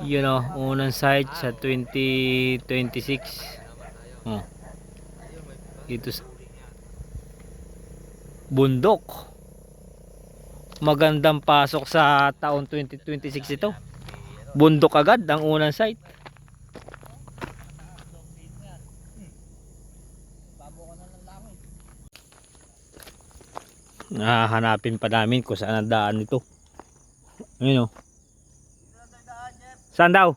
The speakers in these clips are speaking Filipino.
Yun o, unang site sa 2026. Oh, dito sa bundok. Magandang pasok sa taon 2026 ito. Bundok agad ang unang site. Hahanapin pa namin kung saan ang daan nito. Ayun o. Saan daw?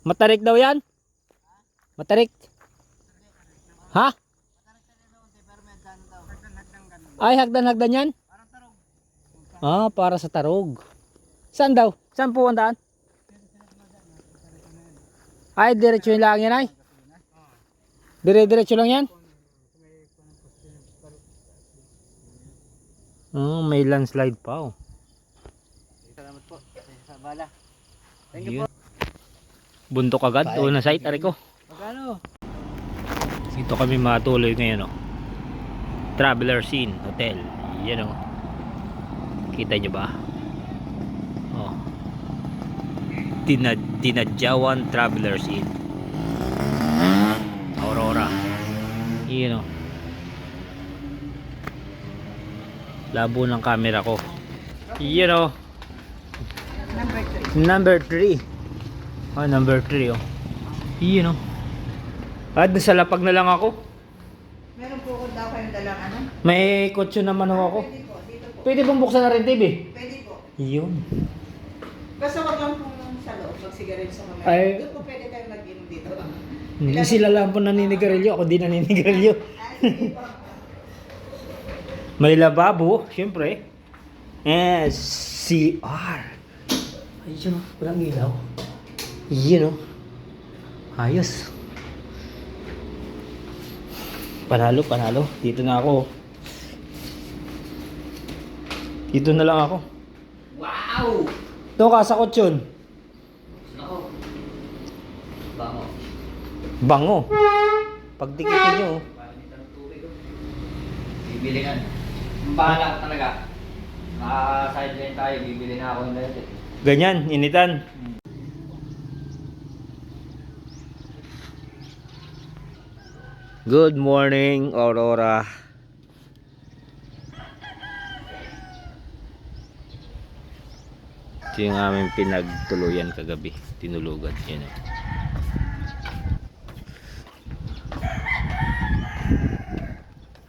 Matarik daw yan? Matarik? Ha? Ay, hagdan-hagdan yan? Ah, para sa tarog. Saan daw? Saan po ang daan? Ay, diretso lang yan ay? Dire-diretso lang yan? Oh, may landslide pa oh. Salamat po sa bala. Thank Yun. you po. Bundok agad, una site, ari ko. Magkano? Dito kami matuloy ngayon oh. Traveler Inn Hotel. Yan oh. Kita nyo ba? Oh. Dinadjawan Traveler Inn. Aurora. Yan oh. Labo ng camera ko. Yan oh. Number 3. Oh, number 3 oh. Yan oh. At sa lapag na lang ako. Meron po ko daw kayong dalang ano? May kotse naman ako. Pwede po, dito po. Pwede pong buksan na rin TV. Pwede po. Yun. Basta wag lang po sa loob, pag sigarilyo sa mamaya. Ay. Doon po pwede tayong mag-inom dito. Sila lang po naninigarilyo. Ako di naninigarilyo. Sige po. May lababo, syempre. CR. Ayun, walang ilaw. Yun, oh. Ayos. Panalo, panalo. Dito na ako. Dito na lang ako. Wow! Ito ka sa kutsyon. Nako. Bango. Bango. Pagdikitin nyo. Parang dito ng tubig. Bibili nga. Bahala ka talaga. Naka-sideline tayo. Bibili na ako ng dati. Ganyan, initan. Good morning, Aurora. Ito yung aming pinagtuluyan kagabi. Tinulugan. Yan.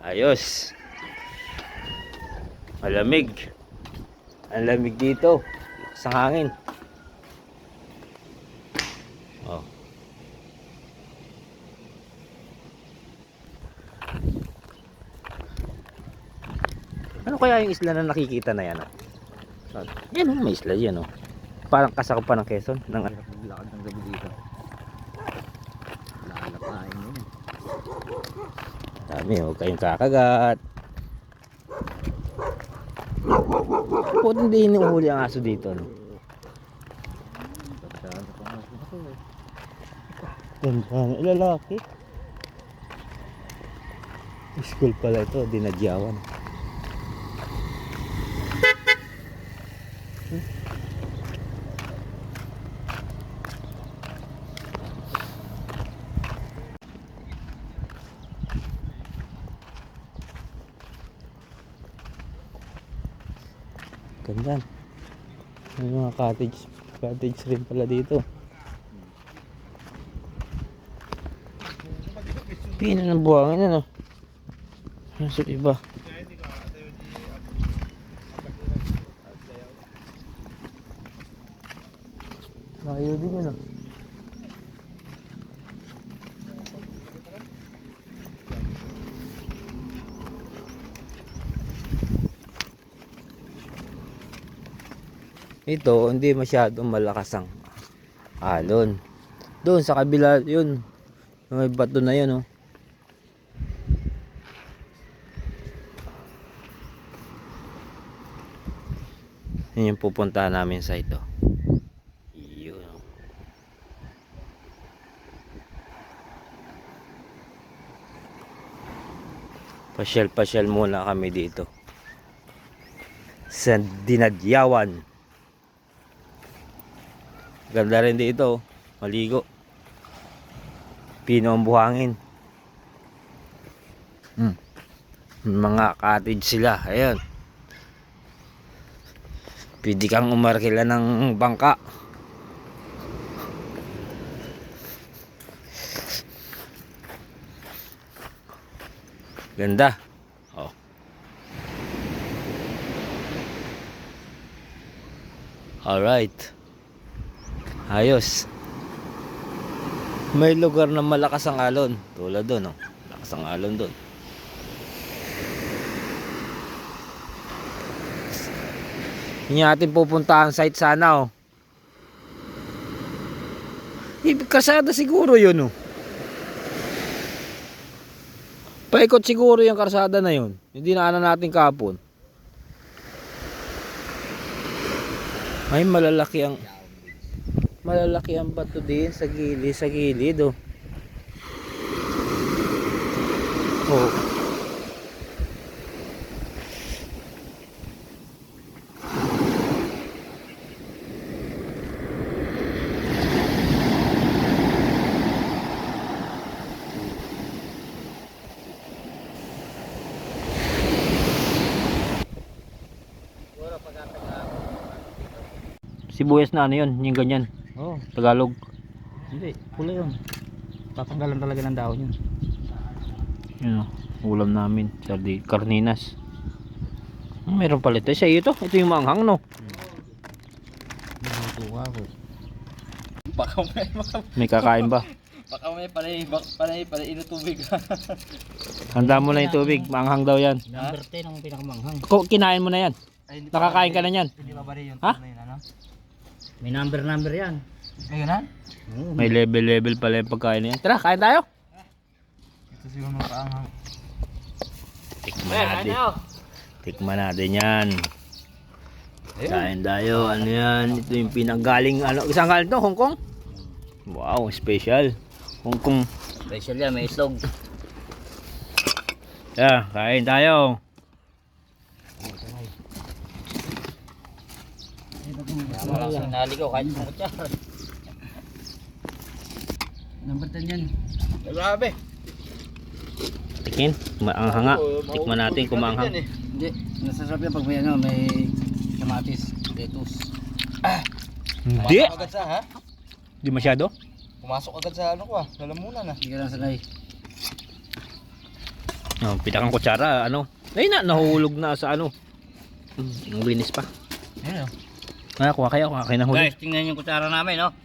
Ayos. Malamig. Ang lamig dito. Sa hangin. Oh. Ano kaya yung isla na nakikita na yan? Yan oh, may isla yan oh. Parang kasako pa ng Quezon. Naglakad ng gabi dito. Nakalapain mo yun. Dami oh, kayong kakagat. Puto hindi inuhuli ang aso dito no? Ganda na lalaki. School pala ito, dinadyawan. Ganda. May mga cottage rin pala dito. Pina ng buhangin ano. Nasa iba. Layo din yun ah. Ito hindi masyadong malakas ang alon. Doon sa kabila yun. May bato na yun oh. Yun yung pupuntahan namin sa ito. Yun. Pasyal muna kami dito sa Dinadyawan Ganda rin dito. Maligo. Pino ang buhangin. Mga cottage sila. Ayan. Pwede kang umarkila ng bangka. Ganda. Oh. Alright. Ayos. May lugar na malakas ang alon. Tulad doon, oh. Malakas ang alon doon. Hindi natin pupuntahan site sana, oh. Kasada siguro yun, oh. Paikot siguro yung karsada na yun. Hindi na natin kapon. Ay, malalaki ang bato din sa gilid, oh. Oh. Sibuyas na ano yun, yung ganyan. Oo, Tagalog. hindi. Pula yun. Tatanggalan talaga ng dahon yun. Yun, oh, ulam namin. Karninas. Meron pala ito. Sa iyo to. Ito yung manghang, no? Natuwa ako. May kakain ba? Baka may panay inutubig. Handa mo na yung tubig. Manghang daw yan. Number 10 ang pinakamanghang. Kinain mo na yan. Nakakain ka na yan. Hindi ba ba rin yun? Ha? Ano? May number yan. Ayun na? Oo, May level pala yung pagkain na yan. Tara, kain tayo. Ito siguro makaanghang. Tikman natin yan. Kain tayo. Ano yan? Ito yung pinanggaling. Isang galing to? Hong Kong? Wow, special. Hong Kong. special yan, may islog. Yeah, kain tayo. Malakas na naligaw kahit sa kutsa. Number 10 yan. Grabe. Tikin. Ang hanga. Tikman natin kung maanghang. Hindi, nasasarap yan pag may may kamatis, lettuce. Hindi. Agad sa ha? Hindi masyado. Pumasok agad sa ano ko lalamunan Hindi ka lang sanay. Oh, pinakang kutsara. Ay nahuhulog na sa ano. Ang linis pa. Ayun. Kuha kayo ng huli. Guys, tingnan yung kutsara namin, no?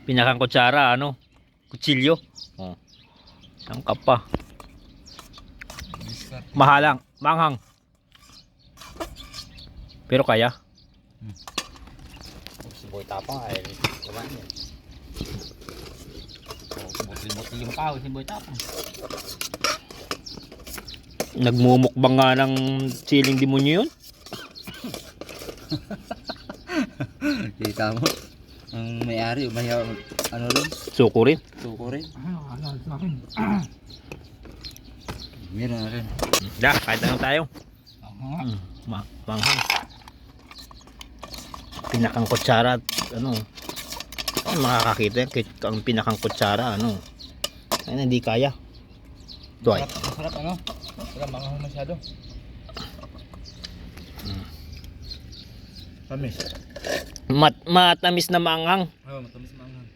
Pinakang kutsara, kutsilyo. Oh. Tangkap pa. Mahalang, manghang. Pero kaya. Siboy tapang ay kumain yan. Butil-butil yung kahoy, siboy tapang. Nagmumukbang nga ng siling demonyo yun. Kita mo. Ang may-ari, ano rin? Suko rin. Suko rin. Ano sa akin? Meron na rin. Kahit ano tayo. Manghang. Pinakang kutsara at makakakita yan. Ang pinakang kutsara, ay hindi kaya. Ito ay. Masarap ano? Masarap manghang masyado. Tamis. Matamis na manghang. Oo, matamis manghang.